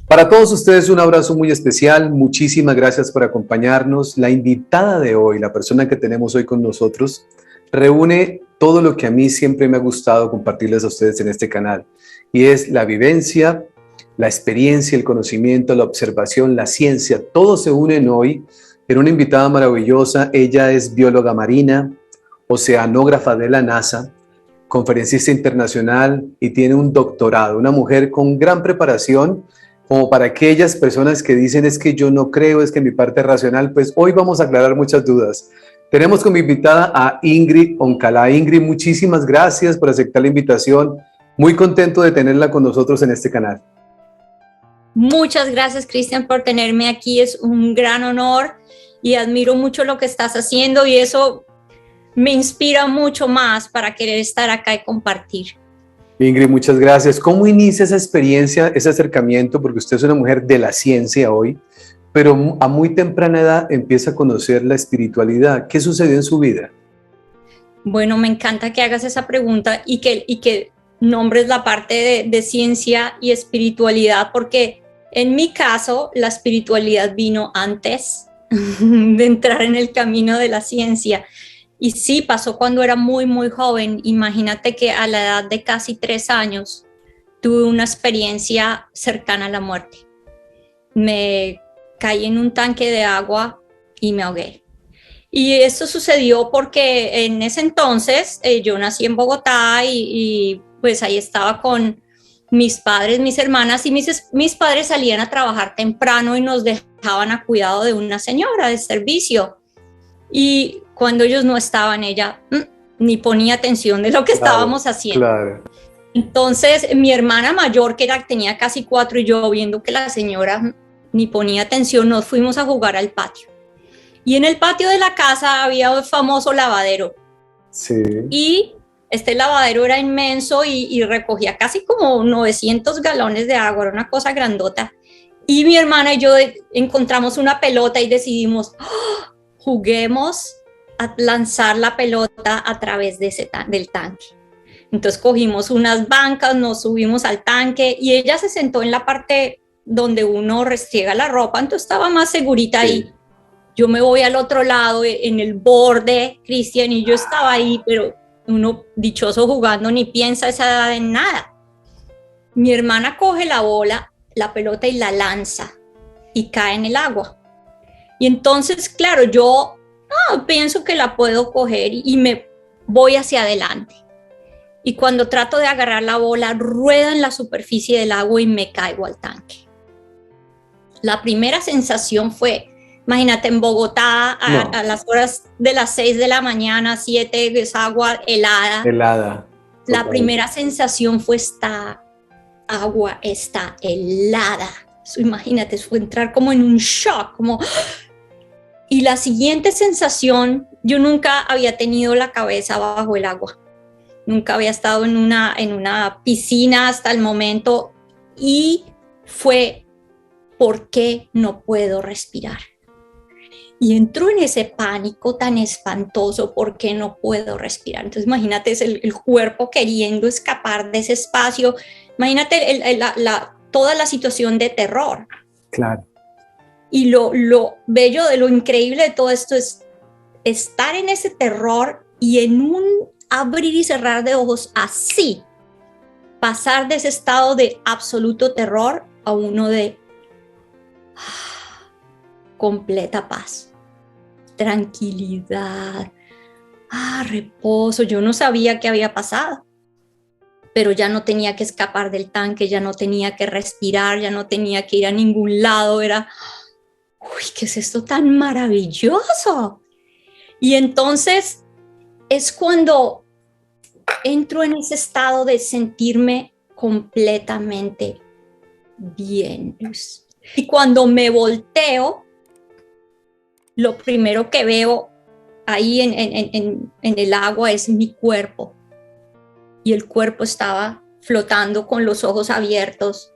Para todos ustedes un abrazo muy especial, muchísimas gracias por acompañarnos. La invitada de hoy, la persona que tenemos hoy con nosotros, reúne todo lo que a mí siempre me ha gustado compartirles a ustedes en este canal, y es la vivencia, la experiencia, el conocimiento, la observación, la ciencia, todo se unen hoy en una invitada maravillosa. Ella es bióloga marina, oceanógrafa de la NASA, conferencista internacional y tiene un doctorado, una mujer con gran preparación, como para aquellas personas que dicen es que yo no creo, es que mi parte racional, pues hoy vamos a aclarar muchas dudas. Tenemos como invitada a Ingrid Oncalá. Ingrid, muchísimas gracias por aceptar la invitación. Muy contento de tenerla con nosotros en este canal. Muchas gracias, Cristian, por tenerme aquí. Es un gran honor y admiro mucho lo que estás haciendo y eso me inspira mucho más para querer estar acá y compartir. Ingrid, muchas gracias. ¿Cómo inicia esa experiencia, ese acercamiento? Porque usted es una mujer de la ciencia hoy, pero a muy temprana edad empieza a conocer la espiritualidad. ¿Qué sucedió en su vida? Bueno, me encanta que hagas esa pregunta y que nombres la parte de ciencia y espiritualidad, porque en mi caso la espiritualidad vino antes de entrar en el camino de la ciencia. Y sí, pasó cuando era muy, muy joven. Imagínate que a la edad de casi 3 años tuve una experiencia cercana a la muerte. Me caí en un tanque de agua y me ahogué. Y esto sucedió porque en ese entonces yo nací en Bogotá y pues ahí estaba con mis padres, mis hermanas, y mis padres salían a trabajar temprano y nos dejaban a cuidado de una señora de servicio. Y cuando ellos no estaban, ella ni ponía atención de lo que estábamos haciendo. Claro. Entonces, mi hermana mayor, tenía casi 4, y yo viendo que la señora ni ponía atención, nos fuimos a jugar al patio. Y en el patio de la casa había un famoso lavadero. Sí. Y este lavadero era inmenso y recogía casi como 900 galones de agua, era una cosa grandota. Y mi hermana y yo encontramos una pelota y decidimos, juguemos a lanzar la pelota a través de del tanque. Entonces cogimos unas bancas, nos subimos al tanque y ella se sentó en la parte donde uno restriega la ropa, entonces estaba más segurita ahí. Yo me voy al otro lado, en el borde, Cristian, y yo estaba ahí, pero uno dichoso jugando ni piensa a esa edad en nada. Mi hermana coge la bola, la pelota y la lanza y cae en el agua. Y entonces, claro, yo pienso que la puedo coger y me voy hacia adelante. Y cuando trato de agarrar la bola, rueda en la superficie del agua y me caigo al tanque. La primera sensación fue, imagínate, en Bogotá a las horas de las 6 de la mañana, 7, es agua helada. Helada. La primera sensación fue, esta agua está helada. Eso, imagínate, fue entrar como en un shock, como... Y la siguiente sensación, yo nunca había tenido la cabeza bajo el agua. Nunca había estado en una piscina hasta el momento. Y fue, ¿por qué no puedo respirar? Y entró en ese pánico tan espantoso, ¿por qué no puedo respirar? Entonces imagínate, es el cuerpo queriendo escapar de ese espacio. Imagínate toda la situación de terror. Claro. Y lo bello, de lo increíble de todo esto es estar en ese terror y en un abrir y cerrar de ojos así, pasar de ese estado de absoluto terror a uno de completa paz, tranquilidad, reposo. Yo no sabía qué había pasado, pero ya no tenía que escapar del tanque, ya no tenía que respirar, ya no tenía que ir a ningún lado. Era, ¿qué es esto tan maravilloso? Y entonces es cuando entro en ese estado de sentirme completamente bien. Y cuando me volteo, lo primero que veo ahí en el agua es mi cuerpo. Y el cuerpo estaba flotando con los ojos abiertos.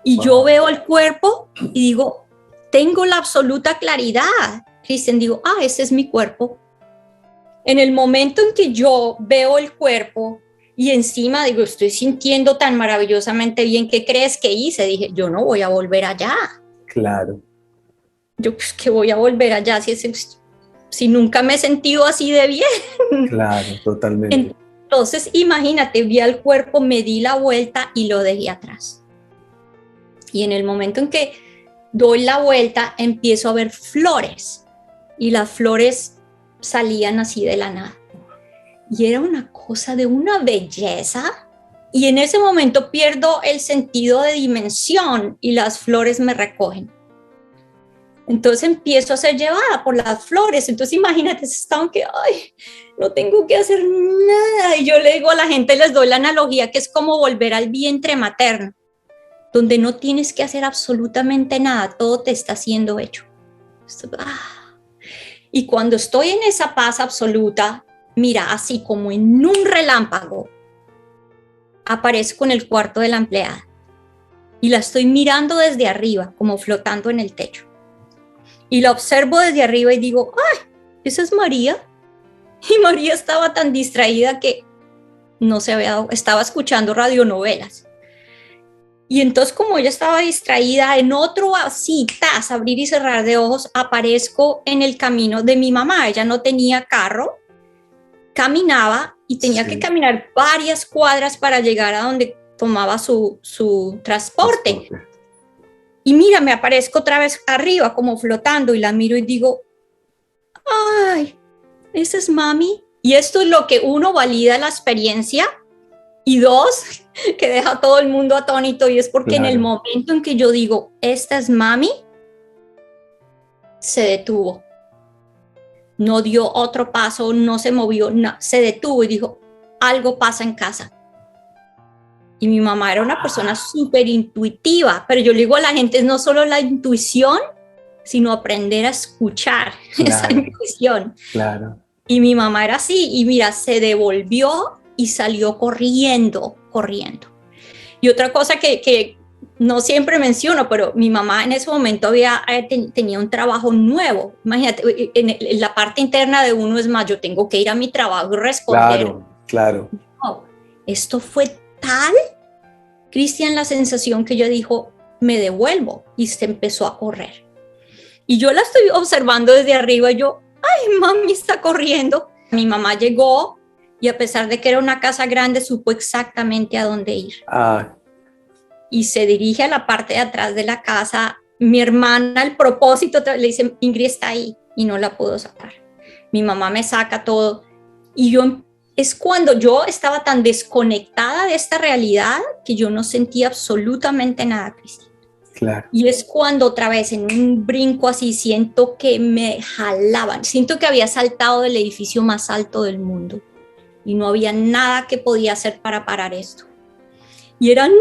Y yo veo el cuerpo y digo, tengo la absoluta claridad. Cristian, digo, ese es mi cuerpo. En el momento en que yo veo el cuerpo Y encima digo, estoy sintiendo tan maravillosamente bien, ¿qué crees que hice? Dije, yo no voy a volver allá. Claro. Yo, pues, que voy a volver allá si nunca me he sentido así de bien. Claro, totalmente. Entonces, imagínate, vi al cuerpo, me di la vuelta y lo dejé atrás. Y en el momento en que doy la vuelta, empiezo a ver flores. Y las flores salían así de la nada. Y era una cosa de una belleza. Y en ese momento pierdo el sentido de dimensión y las flores me recogen. Entonces empiezo a ser llevada por las flores. Entonces imagínate, estaban que, ay, no tengo que hacer nada. Y yo le digo a la gente, les doy la analogía que es como volver al vientre materno, donde no tienes que hacer absolutamente nada, todo te está siendo hecho. Y cuando estoy en esa paz absoluta, mira, así como en un relámpago, aparezco en el cuarto de la empleada y la estoy mirando desde arriba, como flotando en el techo. Y la observo desde arriba y digo, ¡ay! Esa es María. Y María estaba tan distraída que no se había dado, estaba escuchando radionovelas. Y entonces, como ella estaba distraída, en otro así, abrir y cerrar de ojos, aparezco en el camino de mi mamá. Ella no tenía carro, caminaba y tenía que caminar varias cuadras para llegar a donde tomaba su transporte. Y mira, me aparezco otra vez arriba, como flotando, y la miro y digo, ¡ay! Esa es mami. Y esto es lo que uno valida la experiencia, y dos, que deja a todo el mundo atónito, y es porque en el momento en que yo digo, esta es mami, se detuvo. No dio otro paso, no se movió, no, se detuvo y dijo, algo pasa en casa. Y mi mamá era una persona súper intuitiva, pero yo le digo a la gente, es no solo la intuición, sino aprender a escuchar esa intuición. Claro. Y mi mamá era así, y mira, se devolvió y salió corriendo. Y otra cosa que no siempre menciono, pero mi mamá en ese momento tenía un trabajo nuevo. Imagínate, en la parte interna de uno es más, yo tengo que ir a mi trabajo y responder. Claro. No, esto fue tal, Cristian, la sensación que yo dijo, me devuelvo, y se empezó a correr. Y yo la estoy observando desde arriba y yo, ay, mami está corriendo. Mi mamá llegó y a pesar de que era una casa grande, supo exactamente a dónde ir. Y se dirige a la parte de atrás de la casa. Mi hermana, al propósito, le dice, Ingrid está ahí, y no la pudo sacar. Mi mamá me saca todo y es cuando yo estaba tan desconectada de esta realidad que yo no sentía absolutamente nada, Cristian. Claro. Y es cuando otra vez en un brinco así siento que me jalaban, siento que había saltado del edificio más alto del mundo y no había nada que podía hacer para parar esto. Y era ¡no!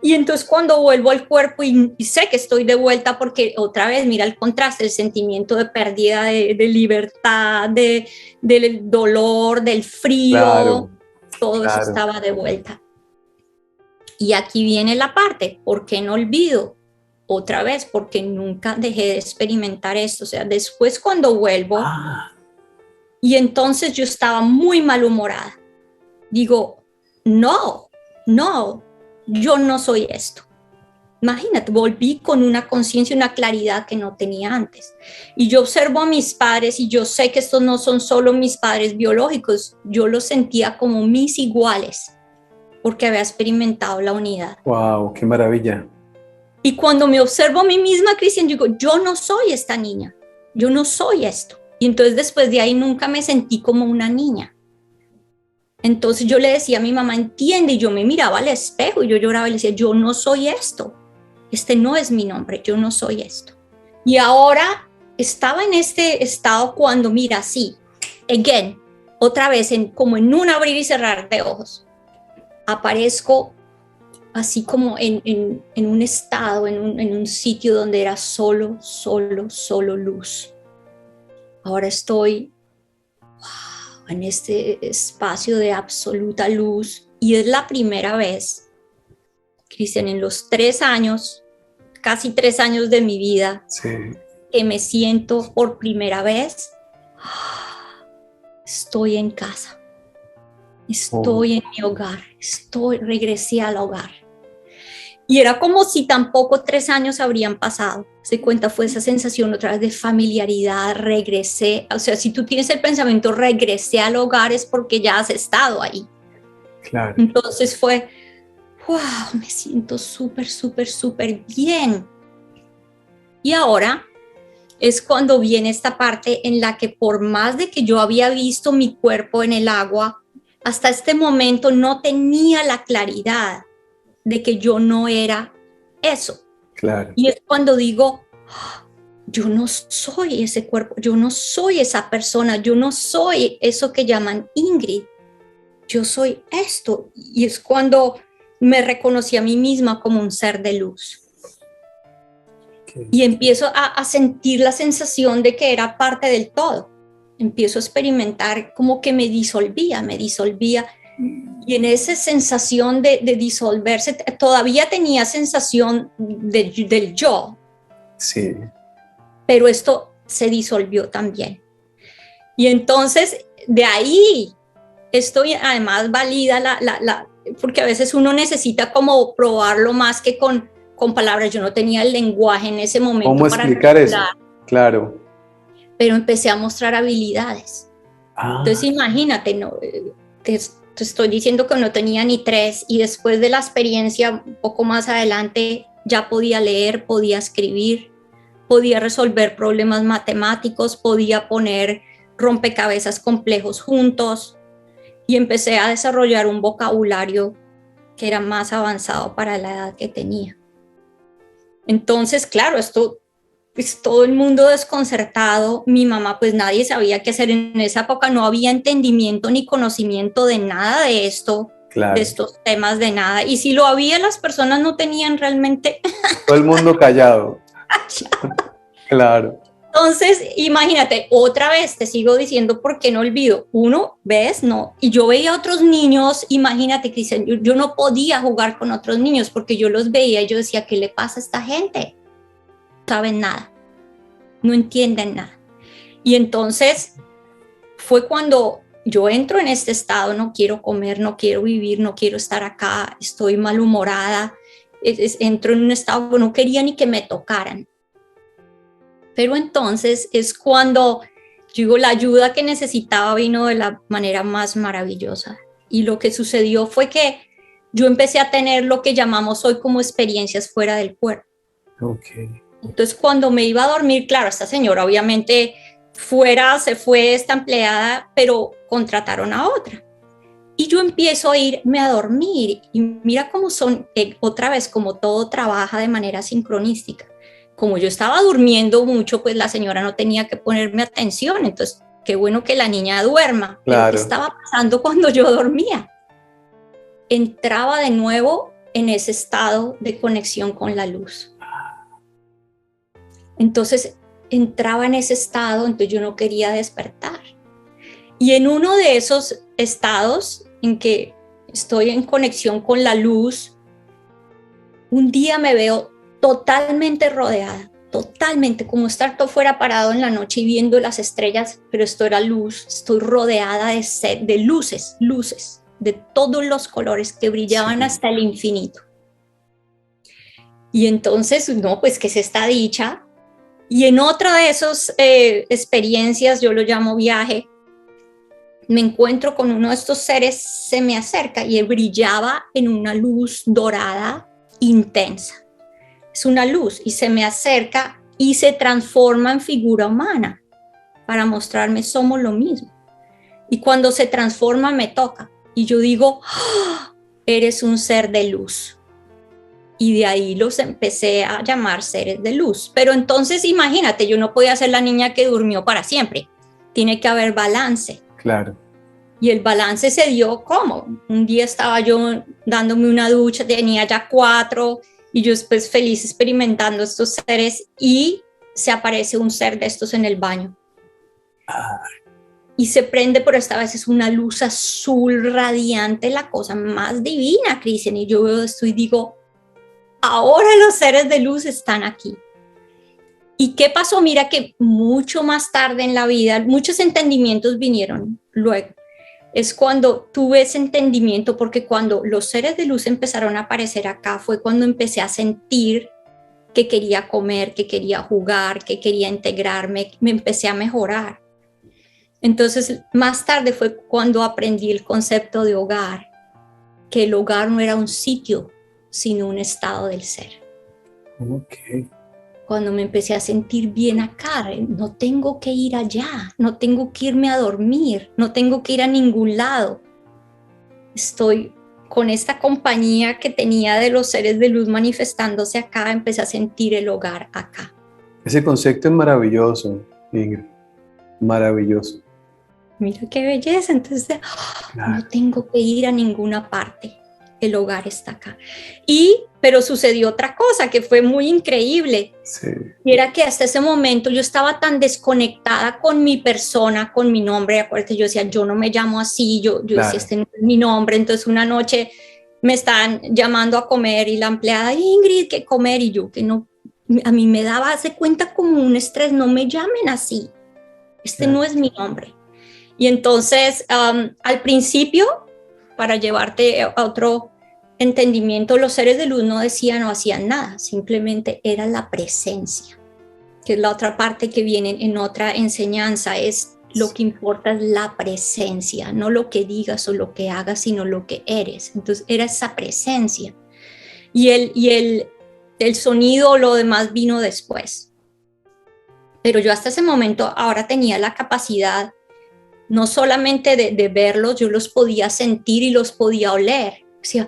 Y entonces cuando vuelvo al cuerpo y sé que estoy de vuelta porque otra vez, mira el contraste, el sentimiento de pérdida de libertad, del dolor, del frío, todo eso estaba de vuelta. Y aquí viene la parte, ¿por qué no olvido? Otra vez, porque nunca dejé de experimentar esto. O sea, después cuando vuelvo, y entonces yo estaba muy malhumorada. Digo, no, yo no soy esto. Imagínate, volví con una conciencia, una claridad que no tenía antes. Y yo observo a mis padres y yo sé que estos no son solo mis padres biológicos, yo los sentía como mis iguales, porque había experimentado la unidad. ¡Wow! ¡Qué maravilla! Y cuando me observo a mí misma, Cristian, digo, yo no soy esta niña, yo no soy esto. Y entonces después de ahí nunca me sentí como una niña. Entonces yo le decía a mi mamá, entiende, y yo me miraba al espejo y yo lloraba y le decía, yo no soy esto, este no es mi nombre, yo no soy esto. Y ahora estaba en este estado cuando, mira, sí, again, otra vez, como en un abrir y cerrar de ojos, aparezco así como en un estado, en un sitio donde era solo luz. Ahora estoy en este espacio de absoluta luz y es la primera vez, Cristian, en los 3 años, casi 3 años de mi vida, que me siento por primera vez, estoy en casa. estoy en mi hogar, regresé al hogar. Y era como si tampoco 3 años habrían pasado. Se cuenta, fue esa sensación otra vez de familiaridad, regresé. O sea, si tú tienes el pensamiento, regresé al hogar, es porque ya has estado ahí. Claro. Entonces fue, wow, me siento súper, súper, súper bien. Y ahora es cuando viene esta parte en la que por más de que yo había visto mi cuerpo en el agua, hasta este momento no tenía la claridad de que yo no era eso. Claro. Y es cuando digo, yo no soy ese cuerpo, yo no soy esa persona, yo no soy eso que llaman Ingrid, yo soy esto. Y es cuando me reconocí a mí misma como un ser de luz. Okay. Y empiezo a sentir la sensación de que era parte del todo. Empiezo a experimentar como que me disolvía. Y en esa sensación de disolverse, todavía tenía sensación del yo. Sí. Pero esto se disolvió también. Y entonces, de ahí, estoy además valida porque a veces uno necesita como probarlo más que con palabras. Yo no tenía el lenguaje en ese momento. ¿Cómo para explicar eso? Claro. Pero empecé a mostrar habilidades. Entonces, imagínate, no, te estoy diciendo que no tenía ni 3 y después de la experiencia, un poco más adelante, ya podía leer, podía escribir, podía resolver problemas matemáticos, podía poner rompecabezas complejos juntos y empecé a desarrollar un vocabulario que era más avanzado para la edad que tenía. Entonces, claro, esto pues todo el mundo desconcertado, mi mamá pues nadie sabía qué hacer en esa época, no había entendimiento ni conocimiento de nada de esto, claro, de estos temas, de nada, y si lo había las personas no tenían realmente... Todo el mundo callado. Claro. Entonces, imagínate, otra vez te sigo diciendo por qué no olvido. Uno, ¿ves? No. Y yo veía a otros niños, imagínate, Cristian, yo no podía jugar con otros niños porque yo los veía y yo decía, ¿qué le pasa a esta gente? No saben nada, no entienden nada. Y entonces fue cuando yo entro en este estado, no quiero comer, no quiero vivir, no quiero estar acá, estoy malhumorada, entro en un estado que no quería ni que me tocaran. Pero entonces es cuando, digo, la ayuda que necesitaba vino de la manera más maravillosa. Y lo que sucedió fue que yo empecé a tener lo que llamamos hoy como experiencias fuera del cuerpo. Okay. Entonces, cuando me iba a dormir, claro, esta señora obviamente se fue esta empleada, pero contrataron a otra. Y yo empiezo a irme a dormir y mira cómo son, otra vez, como todo trabaja de manera sincronística. Como yo estaba durmiendo mucho, pues la señora no tenía que ponerme atención, entonces qué bueno que la niña duerma. Claro. Pero ¿qué estaba pasando cuando yo dormía? Entraba de nuevo en ese estado de conexión con la luz. Entonces entraba en ese estado, entonces yo no quería despertar. Y en uno de esos estados en que estoy en conexión con la luz, un día me veo totalmente rodeada, totalmente, como estar todo fuera parado en la noche y viendo las estrellas, pero esto era luz, estoy rodeada de luces, de todos los colores que brillaban hasta el infinito. Y entonces, no, pues, ¿qué es esta dicha? Y en otra de esas experiencias, yo lo llamo viaje, me encuentro con uno de estos seres, se me acerca y él brillaba en una luz dorada intensa. Es una luz y se me acerca y se transforma en figura humana para mostrarme somos lo mismo. Y cuando se transforma me toca y yo digo, ¡oh! Eres un ser de luz. Y de ahí los empecé a llamar seres de luz. Pero entonces imagínate, yo no podía ser la niña que durmió para siempre. Tiene que haber balance. Claro. Y el balance se dio ¿cómo? Un día estaba yo dándome una ducha, tenía ya 4 y yo después feliz experimentando estos seres y se aparece un ser de estos en el baño. Y se prende, pero esta vez es una luz azul radiante, la cosa más divina, Cristian. Y yo veo esto y digo, ahora los seres de luz están aquí. ¿Y qué pasó? Mira que mucho más tarde en la vida, muchos entendimientos vinieron luego. es cuando tuve ese entendimiento, porque cuando los seres de luz empezaron a aparecer acá fue cuando empecé a sentir que quería comer, que quería jugar, que quería integrarme, me empecé a mejorar. Entonces, más tarde fue cuando aprendí el concepto de hogar, que el hogar no era un sitio, sino un estado del ser. Ok. Cuando me empecé a sentir bien acá, no tengo que ir allá, no tengo que irme a dormir, no tengo que ir a ningún lado. Estoy con esta compañía que tenía de los seres de luz manifestándose acá, empecé a sentir el hogar acá. Ese concepto es maravilloso, Ingrid. Maravilloso. Mira qué belleza. Entonces, Claro. no tengo que ir a ninguna parte. El hogar está acá. Pero sucedió otra cosa que fue muy increíble. Sí. Y era que hasta ese momento yo estaba tan desconectada con mi persona, con mi nombre. Acuérdate, yo decía, yo no me llamo así, yo Claro. decía, este no es mi nombre. Entonces una noche me están llamando a comer y la empleada, Ingrid, ¿qué comer? Y yo que no, a mí me daba, hace cuenta, como un estrés, no me llamen así. Este no es mi nombre. Y entonces, al principio, para llevarte a otro entendimiento, los seres de luz no decían o hacían nada, simplemente era la presencia, que es la otra parte que viene en otra enseñanza, es lo que importa es la presencia, no lo que digas o lo que hagas, sino lo que eres. Entonces era esa presencia. Y el sonido, lo demás vino después. Pero yo hasta ese momento ahora tenía la capacidad no solamente de verlos, yo los podía sentir y los podía oler. O sea,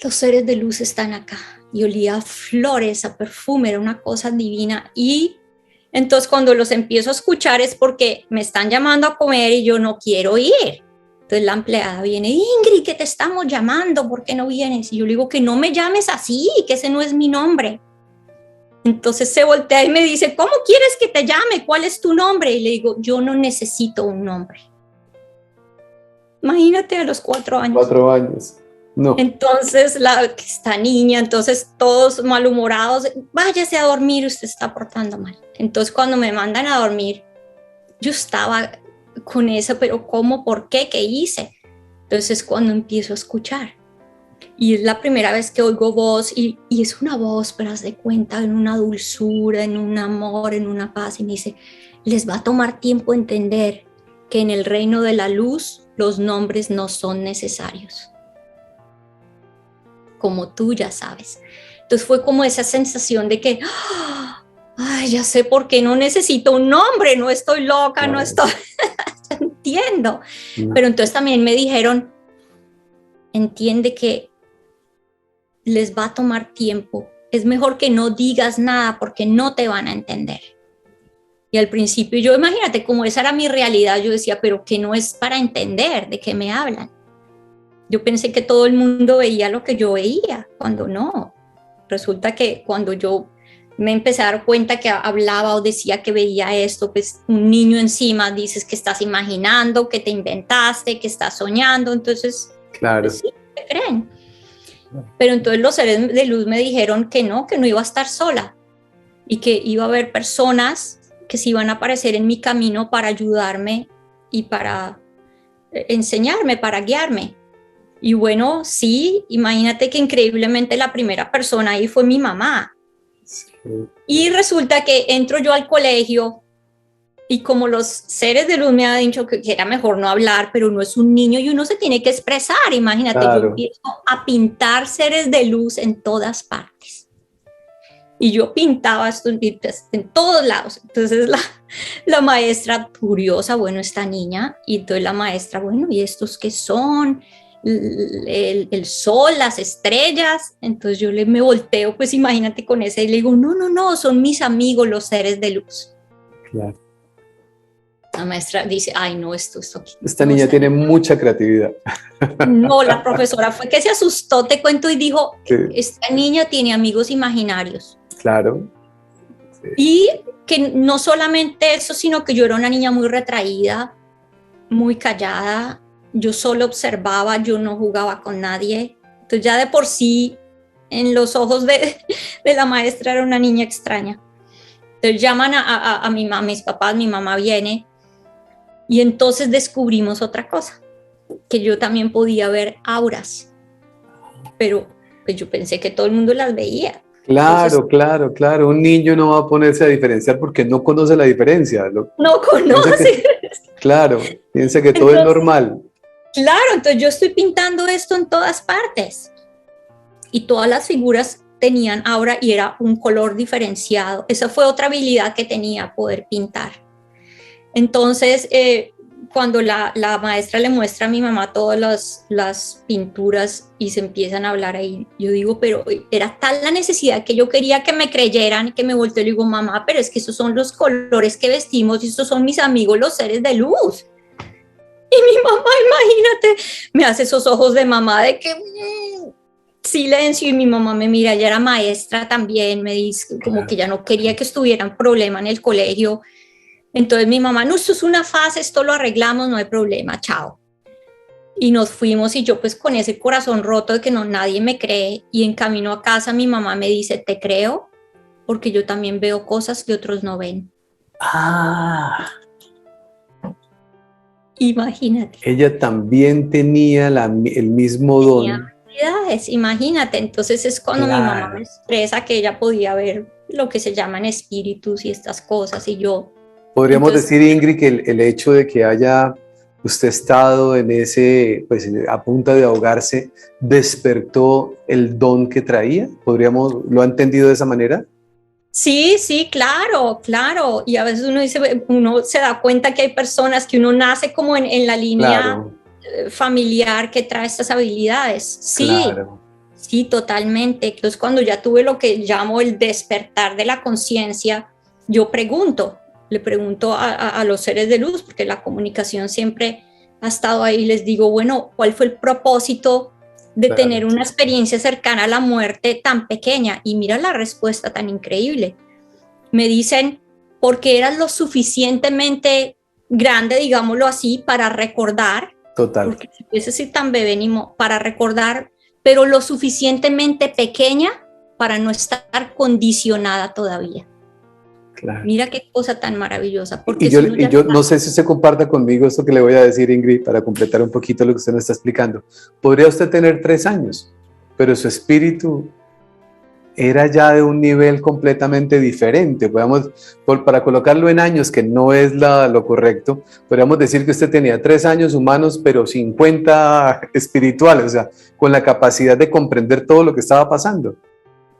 los seres de luz están acá. Y olía a flores, a perfume, era una cosa divina. Y entonces cuando los empiezo a escuchar es porque me están llamando a comer y yo no quiero ir. Entonces la empleada viene, Ingrid, que te estamos llamando, ¿por qué no vienes? Y yo le digo que no me llames así, que ese no es mi nombre. Entonces se voltea y me dice, ¿cómo quieres que te llame? ¿Cuál es tu nombre? Y le digo, yo no necesito un nombre. Imagínate a los 4 años. 4 años. No. Entonces esta niña, entonces todos malhumorados, váyase a dormir, usted está portando mal. Entonces cuando me mandan a dormir, yo estaba con eso, pero ¿cómo? ¿Por qué? ¿Qué hice? Entonces cuando empiezo a escuchar. Y es la primera vez que oigo voz y es una voz, pero haz de cuenta, en una dulzura, en un amor, en una paz. Y me dice, les va a tomar tiempo entender que en el reino de la luz los nombres no son necesarios. Como tú ya sabes. Entonces fue como esa sensación de que, ay, ya sé por qué no necesito un nombre, no estoy loca, no estoy, entiendo. Pero entonces también me dijeron, entiende que les va a tomar tiempo. Es mejor que no digas nada porque no te van a entender. Y al principio yo, imagínate, como esa era mi realidad, yo decía, pero que no es para entender, ¿de qué me hablan? Yo pensé que todo el mundo veía lo que yo veía, cuando no. Resulta que cuando yo me empecé a dar cuenta que hablaba o decía que veía esto, pues un niño encima, dices que estás imaginando, que te inventaste, que estás soñando, entonces, claro. Pues sí, ¿qué creen? Pero entonces los seres de luz me dijeron que no iba a estar sola y que iba a haber personas que se iban a aparecer en mi camino para ayudarme y para enseñarme, para guiarme. Y bueno, sí, imagínate que increíblemente la primera persona ahí fue mi mamá. Sí. Y resulta que entro yo al colegio y como los seres de luz me han dicho que era mejor no hablar, pero uno es un niño y uno se tiene que expresar. Imagínate, claro. Yo empiezo a pintar seres de luz en todas partes. Y yo pintaba esto en todos lados. Entonces la maestra, curiosa, bueno, esta niña, y entonces la maestra, bueno, ¿y estos qué son? El sol, las estrellas. Entonces yo me volteo, pues imagínate con ese, y le digo, no, son mis amigos los seres de luz. Claro. La maestra dice, ay no, esto esta no, niña tiene mucha creatividad. No, la profesora fue que se asustó, te cuento, y dijo, sí. Esta niña tiene amigos imaginarios. Claro. Sí. Y que no solamente eso, sino que yo era una niña muy retraída, muy callada, yo solo observaba, yo no jugaba con nadie. Entonces ya de por sí, en los ojos de la maestra era una niña extraña. Entonces llaman a mi mamá, mis papás, mi mamá viene Y entonces descubrimos otra cosa, que yo también podía ver auras, pero pues yo pensé que todo el mundo las veía. Claro, Entonces, claro, claro. Un niño no va a ponerse a diferenciar porque no conoce la diferencia. no Piensa que, conoce. claro, piensa que todo es Entonces, normal. claro, entonces yo estoy pintando esto en todas partes y todas las figuras tenían aura y era un color diferenciado. Esa fue otra habilidad que tenía, poder pintar. Entonces, cuando la maestra le muestra a mi mamá todas las pinturas y se empiezan a hablar ahí, yo digo, pero era tal la necesidad que yo quería que me creyeran, que me volteé y le digo, mamá, pero es que esos son los colores que vestimos y estos son mis amigos, los seres de luz. Y mi mamá, imagínate, me hace esos ojos de mamá de que silencio, y mi mamá me mira, ella era maestra también, me dice como que ya no quería que estuvieran problema en el colegio. Entonces mi mamá, no, esto es una fase, esto lo arreglamos, no hay problema, chao. Y nos fuimos y yo pues con ese corazón roto de que no, nadie me cree, y en camino a casa mi mamá me dice, te creo porque yo también veo cosas que otros no ven. Ah, Imagínate. ella también tenía el mismo Tenía don. habilidades, imagínate. Entonces es cuando mi mamá me Claro. expresa que ella podía ver lo que se llaman espíritus y estas cosas, y yo, Podríamos entonces, decir, Ingrid, que el hecho de que haya usted estado en ese, pues a punto de ahogarse, despertó el don que traía. ¿Lo ha entendido de esa manera? sí, sí, claro, claro. Y a veces uno dice, uno se da cuenta que hay personas que uno nace como en la línea Claro, familiar que trae estas habilidades. Sí, claro. sí, totalmente. Entonces, cuando ya tuve lo que llamo el despertar de la conciencia, yo le pregunto a los seres de luz, porque la comunicación siempre ha estado ahí, les digo, bueno, ¿cuál fue el propósito de Claro. tener una experiencia cercana a la muerte tan pequeña? Y mira la respuesta tan increíble. Me dicen, porque eras lo suficientemente grande, digámoslo así, para recordar, Total, porque si hubiese sido tan bebé ni para recordar, pero lo suficientemente pequeña para no estar condicionada todavía. claro. Mira qué cosa tan maravillosa, Y porque yo, si uno y ya yo está, no sé si usted comparta conmigo esto que le voy a decir, Ingrid, para completar un poquito lo que usted nos está explicando. Podría usted tener 3 años, pero su espíritu era ya de un nivel completamente diferente. Para colocarlo en años, que no es lo correcto, podríamos decir que usted tenía 3 años humanos, pero 50 espirituales, o sea, con la capacidad de comprender todo lo que estaba pasando.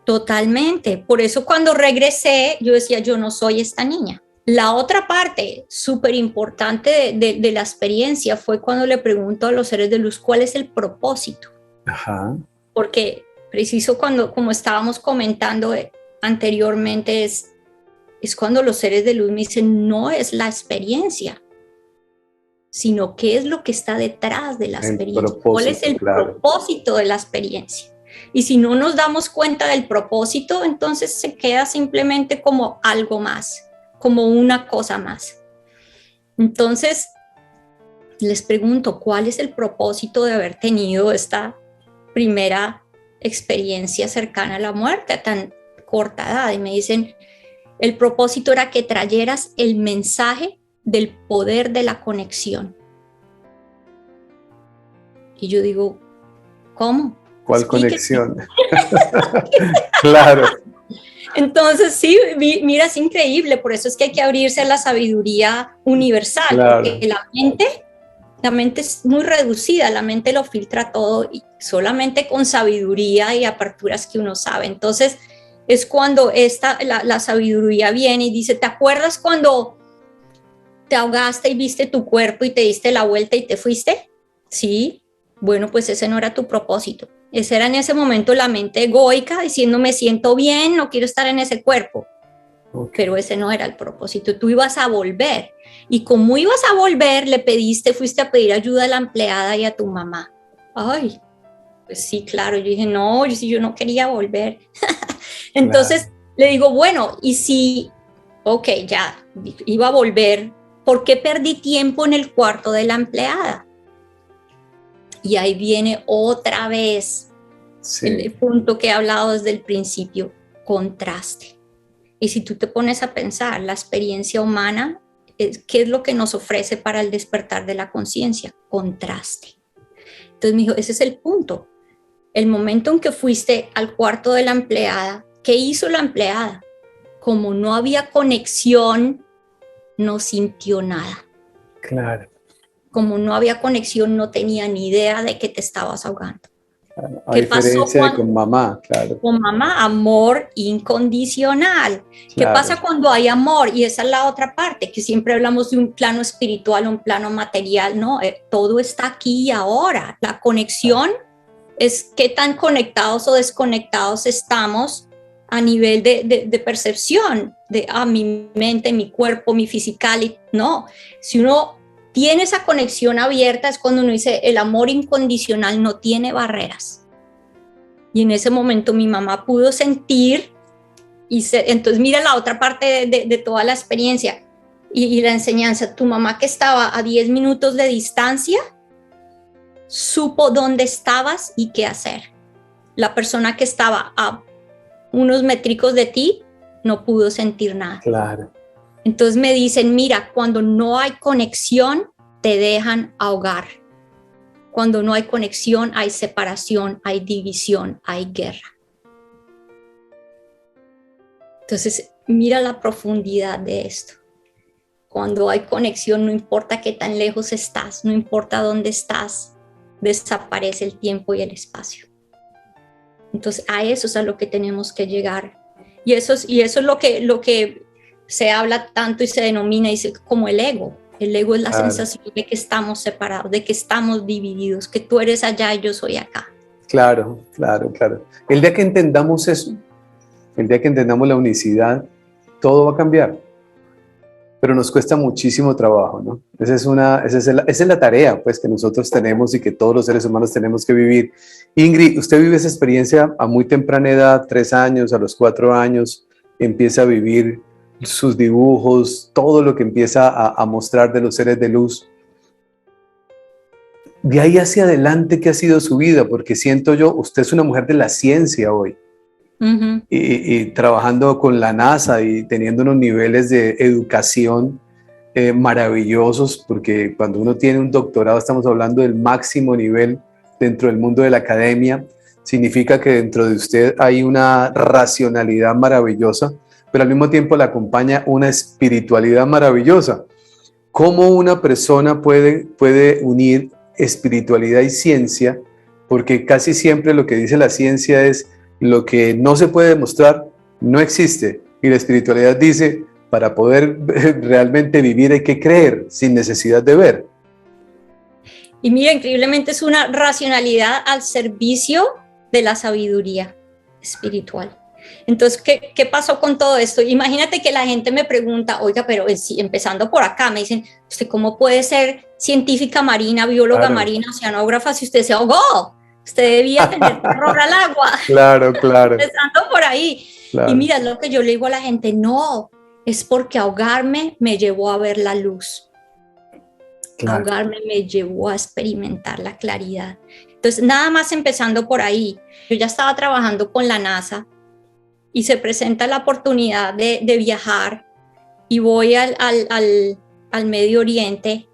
totalmente. Por eso cuando regresé, yo decía, yo no soy esta niña. La otra parte súper importante de la experiencia fue cuando le pregunto a los seres de luz cuál es el propósito. Ajá. Porque preciso cuando, como estábamos comentando anteriormente, es cuando los seres de luz me dicen, no es la experiencia, sino qué es lo que está detrás de la El experiencia, cuál es propósito, el claro. propósito de la experiencia. Y si no nos damos cuenta del propósito, entonces se queda simplemente como algo más, como una cosa más. Entonces, les pregunto, ¿cuál es el propósito de haber tenido esta primera experiencia cercana a la muerte a tan corta edad? Y me dicen, el propósito era que trayeras el mensaje del poder de la conexión. Y yo digo, ¿cómo? ¿Cuál Explíqueme. conexión? Claro, Entonces, sí, mira, es increíble, por eso es que hay que abrirse a la sabiduría universal, porque claro. la mente es muy reducida, la mente lo filtra todo y solamente con sabiduría y aperturas que uno sabe. Entonces, es cuando la sabiduría viene y dice, ¿te acuerdas cuando te ahogaste y viste tu cuerpo y te diste la vuelta y te fuiste? Sí, bueno, pues ese no era tu propósito. Ese era en ese momento la mente egoica diciendo me siento bien, no quiero estar en ese cuerpo. Okay. Pero ese no era el propósito, tú ibas a volver. Y como ibas a volver, fuiste a pedir ayuda a la empleada y a tu mamá. Ay, pues sí, claro, yo dije, no, yo no quería volver. Entonces Claro. le digo, bueno, y si, ok, ya iba a volver, ¿por qué perdí tiempo en el cuarto de la empleada? Y ahí viene otra vez Sí, el punto que he hablado desde el principio, contraste. Y si tú te pones a pensar, la experiencia humana ¿qué es lo que nos ofrece para el despertar de la conciencia? Contraste. Entonces me dijo, ese es el punto. El momento en que fuiste al cuarto de la empleada, ¿qué hizo la empleada? Como no había conexión, no sintió nada. Claro. Como no había conexión, no tenía ni idea de que te estabas ahogando. A ¿Qué pasó diferencia de con mamá, claro. con mamá? Amor incondicional. ¿Qué Claro. pasa cuando hay amor? Y esa es la otra parte, que siempre hablamos de un plano espiritual, un plano material, ¿no? Todo está aquí y ahora. La conexión es qué tan conectados o desconectados estamos a nivel de percepción, de mi mente, mi cuerpo, mi physicality, ¿no? Si uno tiene esa conexión abierta es cuando uno dice, el amor incondicional no tiene barreras. Y en ese momento mi mamá pudo sentir, entonces mira la otra parte de toda la experiencia y la enseñanza. Tu mamá que estaba a 10 minutos de distancia, supo dónde estabas y qué hacer. La persona que estaba a unos métricos de ti no pudo sentir nada. Claro. Entonces me dicen, mira, cuando no hay conexión, te dejan ahogar. Cuando no hay conexión, hay separación, hay división, hay guerra. Entonces, mira la profundidad de esto. Cuando hay conexión, no importa qué tan lejos estás, no importa dónde estás, desaparece el tiempo y el espacio. Entonces, a eso es a lo que tenemos que llegar. Y eso es lo que se habla tanto y se denomina como el ego. El ego es la sensación de que estamos separados, de que estamos divididos, que tú eres allá y yo soy acá. Claro, claro, claro. El día que entendamos eso, el día que entendamos la unicidad, todo va a cambiar. Pero nos cuesta muchísimo trabajo, ¿no? Esa es la tarea, pues, que nosotros tenemos y que todos los seres humanos tenemos que vivir. Ingrid, usted vive esa experiencia a muy temprana edad, 3 años, a los 4 años, empieza a vivir sus dibujos, todo lo que empieza a mostrar de los seres de luz. De ahí hacia adelante, ¿qué ha sido su vida? Porque siento yo, usted es una mujer de la ciencia hoy. Uh-huh. Y trabajando con la NASA y teniendo unos niveles de educación maravillosos, porque cuando uno tiene un doctorado estamos hablando del máximo nivel dentro del mundo de la academia, significa que dentro de usted hay una racionalidad maravillosa, pero al mismo tiempo la acompaña una espiritualidad maravillosa. ¿Cómo una persona puede unir espiritualidad y ciencia? Porque casi siempre lo que dice la ciencia es lo que no se puede demostrar no existe, y la espiritualidad dice, para poder realmente vivir hay que creer sin necesidad de ver. Y mira, increíblemente es una racionalidad al servicio de la sabiduría espiritual. Entonces, ¿qué pasó con todo esto? Imagínate que la gente me pregunta, oiga, pero empezando por acá, me dicen, ¿usted cómo puede ser científica marina, bióloga marina, oceanógrafa si usted se ahogó? Usted debía tener terror al agua. Claro, claro. Empezando por ahí. Claro. Y mira, lo que yo le digo a la gente, no, es porque ahogarme me llevó a ver la luz. Claro. Ahogarme me llevó a experimentar la claridad. Entonces, nada más empezando por ahí. Yo ya estaba trabajando con la NASA y se presenta la oportunidad de viajar y voy al Medio Oriente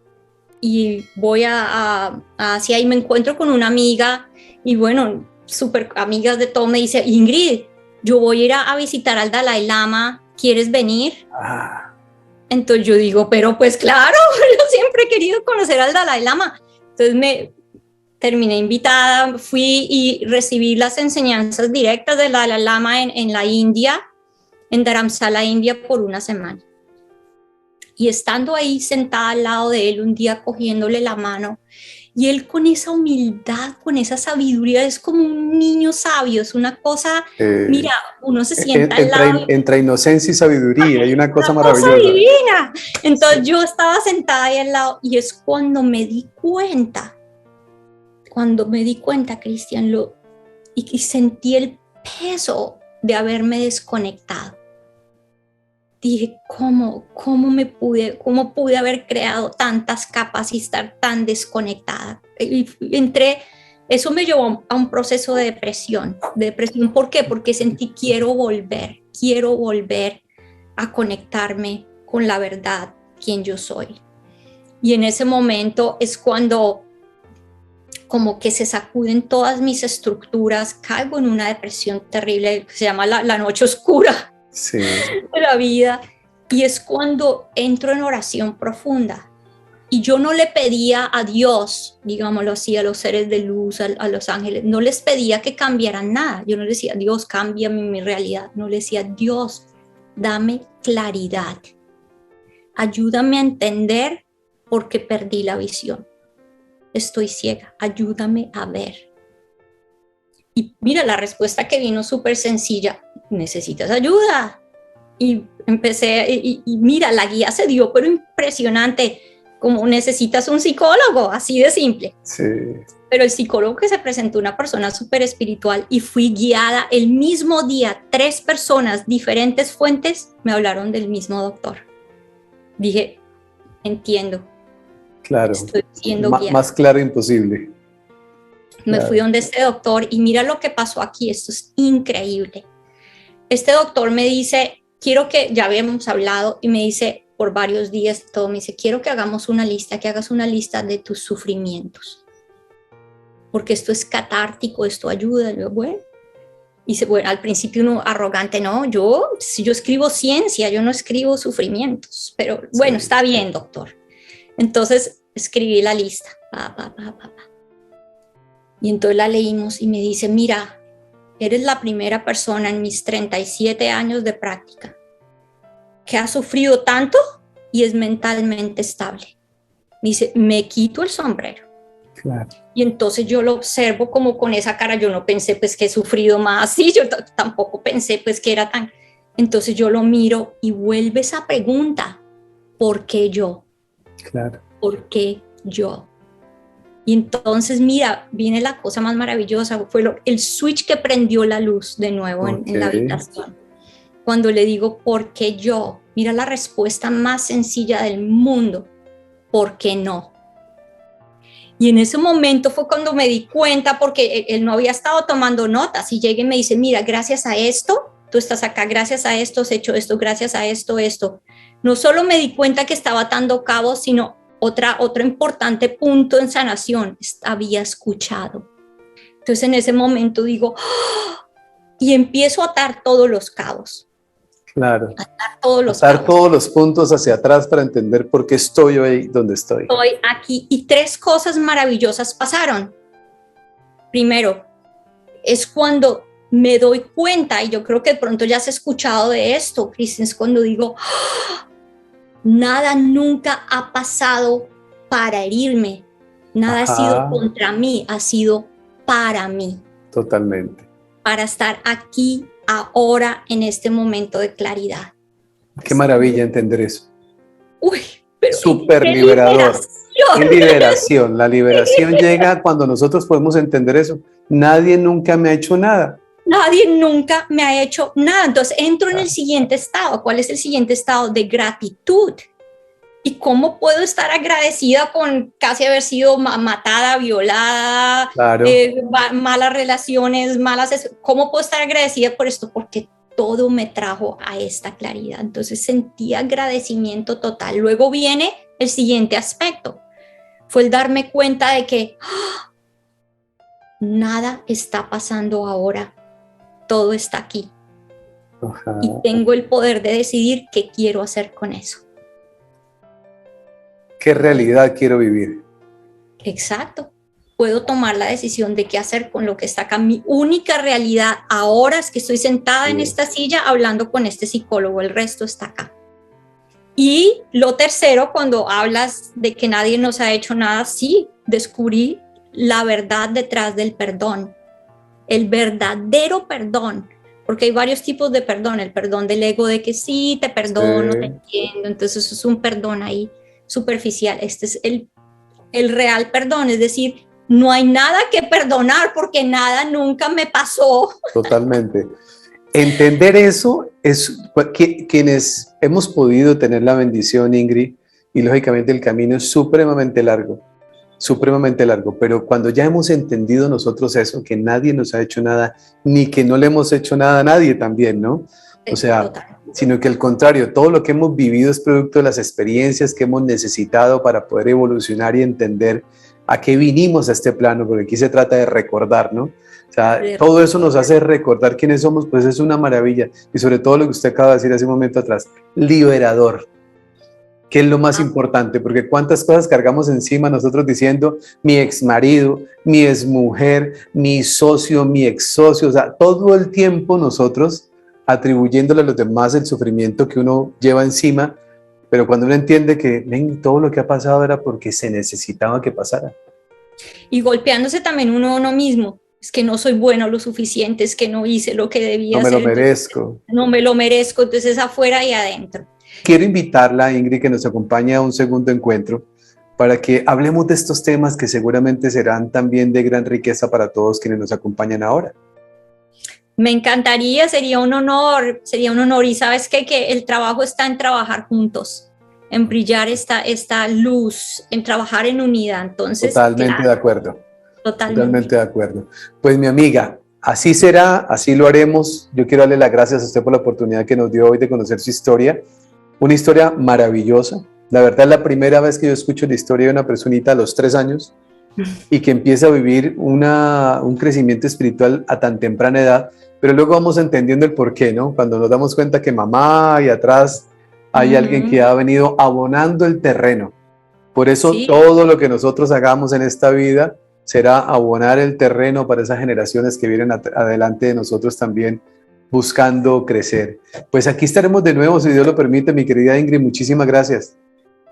y voy a Asia y me encuentro con una amiga y bueno, súper amigas de todo, me dice, Ingrid, yo voy a ir a visitar al Dalai Lama, ¿quieres venir? Entonces yo digo, pero pues claro, yo siempre he querido conocer al Dalai Lama. Entonces me terminé invitada, fui y recibí las enseñanzas directas del Dalai Lama en la India, en Dharamsala, India, por una semana. Y estando ahí sentada al lado de él un día cogiéndole la mano, y él con esa humildad, con esa sabiduría, es como un niño sabio, es una cosa, mira, uno se sienta al lado. Entre inocencia y sabiduría, hay una cosa maravillosa. Cosa divina. Entonces yo estaba sentada ahí al lado y es cuando me di cuenta, Cristian, y sentí el peso de haberme desconectado. Dije, ¿cómo pude haber creado tantas capas y estar tan desconectada? Eso me llevó a un proceso de depresión. ¿Por qué? Porque sentí, quiero volver a conectarme con la verdad, quién yo soy. Y en ese momento es cuando como que se sacuden todas mis estructuras, caigo en una depresión terrible que se llama la noche oscura de la vida, y es cuando entro en oración profunda. Y yo no le pedía a Dios, digámoslo así, a los seres de luz, a los ángeles, no les pedía que cambiaran nada. Yo no le decía, Dios, cambia mi realidad. No le decía, Dios, dame claridad. Ayúdame a entender por qué perdí la visión. Estoy ciega, ayúdame a ver. Y mira, la respuesta que vino súper sencilla, necesitas ayuda. Y empecé, y mira, la guía se dio, pero impresionante, como necesitas un psicólogo, así de simple. Sí. Pero el psicólogo que se presentó, una persona súper espiritual, y fui guiada el mismo día, 3 personas, diferentes fuentes, me hablaron del mismo doctor. Dije, entiendo. Claro, estoy siendo guiada. Más claro imposible. Me fui donde este doctor y mira lo que pasó aquí, esto es increíble. Este doctor me dice, quiero que, ya habíamos hablado, y me dice por varios días, todo me dice, quiero que hagamos una lista, que hagas una lista de tus sufrimientos, porque esto es catártico, esto ayuda. Yo, bueno, y dice, bueno, al principio uno arrogante, no, yo escribo ciencia, yo no escribo sufrimientos, pero bueno, está bien, doctor. Entonces escribí la lista, y entonces la leímos y me dice, mira, eres la primera persona en mis 37 años de práctica que ha sufrido tanto y es mentalmente estable. Me dice, me quito el sombrero. Claro. Y entonces yo lo observo como con esa cara, yo no pensé pues que he sufrido más, sí, yo tampoco pensé pues que era tan... Entonces yo lo miro y vuelve esa pregunta, ¿por qué yo? Claro. ¿Por qué yo? Y entonces, mira, viene la cosa más maravillosa, fue el switch que prendió la luz de nuevo en la habitación. Cuando le digo, ¿por qué yo? Mira la respuesta más sencilla del mundo, ¿por qué no? Y en ese momento fue cuando me di cuenta, porque él no había estado tomando notas, y llega y me dice, mira, gracias a esto, tú estás acá, gracias a esto has hecho esto, gracias a esto, esto. No solo me di cuenta que estaba atando cabos, sino otro importante punto en sanación, había escuchado. Entonces en ese momento digo, ¡oh! Y empiezo a atar todos los cabos. Claro. Atar todos los atar cabos. todos los puntos hacia atrás para entender por qué estoy ahí donde estoy. Estoy aquí y 3 cosas maravillosas pasaron. Primero, es cuando me doy cuenta, y yo creo que de pronto ya has escuchado de esto, Cristian, es cuando digo, ¡oh! Nada nunca ha pasado para herirme, nada ha sido contra mí, ha sido para mí. Totalmente. Para estar aquí, ahora, en este momento de claridad. Qué maravilla entender eso. Uy, pero súper liberador. Qué liberación. La liberación llega cuando nosotros podemos entender eso. Nadie nunca me ha hecho nada. Nadie nunca me ha hecho nada. Entonces entro en el siguiente estado. ¿Cuál es el siguiente estado? De gratitud. ¿Y cómo puedo estar agradecida con casi haber sido matada, violada, claro. Malas relaciones, ¿Cómo puedo estar agradecida por esto? Porque todo me trajo a esta claridad. Entonces sentí agradecimiento total. Luego viene el siguiente aspecto. Fue el darme cuenta de que nada está pasando ahora. Todo está aquí. Ajá. Y tengo el poder de decidir qué quiero hacer con eso. ¿Qué realidad quiero vivir? Exacto. Puedo tomar la decisión de qué hacer con lo que está acá. Mi única realidad ahora es que estoy sentada en esta silla hablando con este psicólogo. El resto está acá. Y lo tercero, cuando hablas de que nadie nos ha hecho nada, sí, descubrí la verdad detrás del perdón. El verdadero perdón. Porque hay varios tipos de perdón. El perdón del ego de que sí, te perdono, te entiendo. Entonces eso es un perdón ahí superficial. Este es el real perdón, es decir, no hay nada que perdonar porque nada nunca me pasó. Totalmente. Entender eso es quienes hemos podido tener la bendición, Ingrid, y lógicamente el camino es supremamente largo, pero cuando ya hemos entendido nosotros eso, que nadie nos ha hecho nada, ni que no le hemos hecho nada a nadie también, ¿no? O sea, Total. sino que al contrario, todo lo que hemos vivido es producto de las experiencias que hemos necesitado para poder evolucionar y entender a qué vinimos a este plano, porque aquí se trata de recordar, ¿no? O sea, De todo eso nos hace recordar quiénes somos, pues es una maravilla. Y sobre todo lo que usted acaba de decir hace un momento atrás, liberador, que es lo más importante, porque cuántas cosas cargamos encima nosotros diciendo mi ex marido, mi ex mujer, mi socio, mi ex socio, o sea, todo el tiempo nosotros atribuyéndole a los demás el sufrimiento que uno lleva encima, pero cuando uno entiende que ven, todo lo que ha pasado era porque se necesitaba que pasara. Y golpeándose también uno mismo. Es que no soy bueno lo suficiente, es que no hice lo que No debía me lo hacer, merezco. no me lo merezco, entonces afuera y adentro. Quiero invitarla, Ingrid, que nos acompañe a un segundo encuentro para que hablemos de estos temas que seguramente serán también de gran riqueza para todos quienes nos acompañan ahora. Me encantaría, sería un honor y sabes qué? Que el trabajo está en trabajar juntos, en brillar esta luz, en trabajar en unidad, entonces, Totalmente claro, de acuerdo. totalmente. Totalmente de acuerdo. Pues mi amiga, así será, así lo haremos. Yo quiero darle las gracias a usted por la oportunidad que nos dio hoy de conocer su historia. Una historia maravillosa. La verdad es la primera vez que yo escucho la historia de una personita a los 3 años y que empieza a vivir un crecimiento espiritual a tan temprana edad, pero luego vamos entendiendo el por qué, ¿no? Cuando nos damos cuenta que mamá y atrás hay alguien que ha venido abonando el terreno. Por eso Sí, todo lo que nosotros hagamos en esta vida será abonar el terreno para esas generaciones que vienen adelante de nosotros también buscando crecer. Pues aquí estaremos de nuevo, si Dios lo permite, mi querida Ingrid, muchísimas gracias.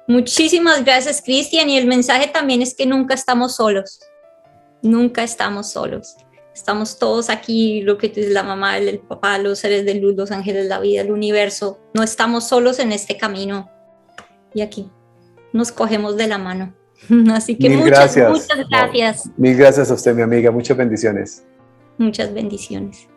muchísimas gracias, Cristian, y el mensaje también es que nunca estamos solos, nunca estamos solos. Estamos todos aquí, lo que es la mamá, el papá, los seres de luz, los ángeles, la vida, el universo. No estamos solos en este camino. Y aquí nos cogemos de la mano. Así que Mil muchas gracias. gracias. Mil gracias a usted, mi amiga. Muchas bendiciones. Muchas bendiciones.